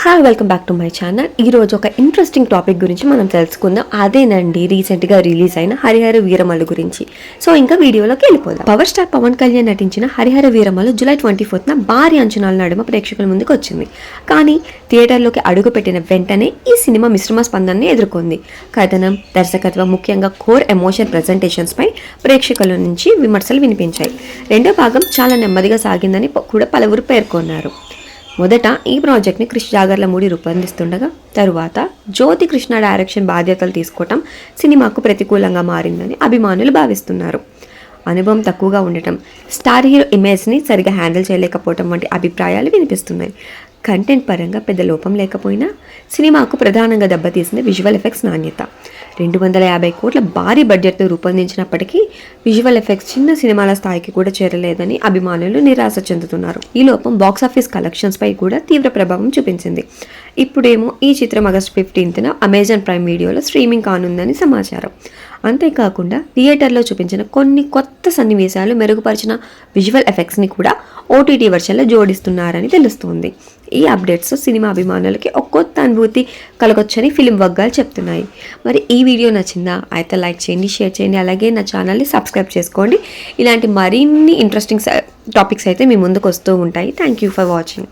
Hi welcome back to my channel. ఈరోజు ఒక interesting topic గురించి మనం తెలుసుకుందాం. అదేనండి రీసెంట్గా రిలీజ్ అయిన హరిహర వీరమల్లు గురించి. సో ఇంకా వీడియోలోకి వెళ్ళిపోదాం. పవర్ స్టార్ పవన్ కళ్యాణ్ నటించిన హరిహర వీరమల్లు జూలై 24న భారీ అంచనాల నడుమ ప్రేక్షకుల ముందుకు వచ్చింది. కానీ థియేటర్లోకి అడుగుపెట్టిన వెంటనే ఈ సినిమా మిశ్రమ స్పందనని ఎదుర్కొంది. కథనం, దర్శకత్వం, ముఖ్యంగా కోర్ ఎమోషన్ ప్రెజెంటేషన్స్పై ప్రేక్షకుల నుంచి విమర్శలు వినిపించాయి. రెండో భాగం చాలా నెమ్మదిగా సాగిందని కూడా పలువురు పేర్కొన్నారు. మొదట ఈ ప్రాజెక్ట్ని క్రిష్ జాగర్లమూడి రూపొందిస్తుండగా తరువాత జ్యోతి కృష్ణ డైరెక్షన్ బాధ్యతలు తీసుకోవటం సినిమాకు ప్రతికూలంగా మారిందని అభిమానులు భావిస్తున్నారు. అనుభవం తక్కువగా ఉండటం, స్టార్ హీరో ఇమేజ్ని సరిగా హ్యాండిల్ చేయలేకపోవటం వంటి అభిప్రాయాలు వినిపిస్తున్నాయి. కంటెంట్ పరంగా పెద్ద లోపం లేకపోయినా సినిమాకు ప్రధానంగా దెబ్బతీసింది విజువల్ ఎఫెక్ట్స్ నాణ్యత. 250 కోట్ల భారీ బడ్జెట్తో రూపొందించినప్పటికీ విజువల్ ఎఫెక్ట్స్ చిన్న సినిమాల స్థాయికి కూడా చేరలేదని అభిమానులు నిరాశ చెందుతున్నారు. ఈ లోపం బాక్సాఫీస్ కలెక్షన్స్పై కూడా తీవ్ర ప్రభావం చూపించింది. ఇప్పుడేమో ఈ చిత్రం ఆగస్టు 15న అమెజాన్ ప్రైమ్ వీడియోలో స్ట్రీమింగ్ కానుందని సమాచారం. అంతేకాకుండా థియేటర్లో చూపించిన కొన్ని కొత్త సన్నివేశాలు మెరుగుపరిచిన విజువల్ ఎఫెక్ట్స్ని కూడా ఓటీటీ వర్షన్లో జోడిస్తున్నారని తెలుస్తోంది. ఈ అప్డేట్స్ సినిమా అభిమానులకి ఒక కొత్త అనుభూతి కలగొచ్చని ఫిలిం వర్గాలు చెప్తున్నాయి. మరి ఈ వీడియో నచ్చిందా? అయితే లైక్ చేయండి, షేర్ చేయండి, అలాగే నా ఛానల్ని సబ్స్క్రైబ్ చేసుకోండి. ఇలాంటి మరిన్ని ఇంట్రెస్టింగ్ టాపిక్స్ అయితే మీ ముందుకు వస్తూ ఉంటాయి. Thank you for watching.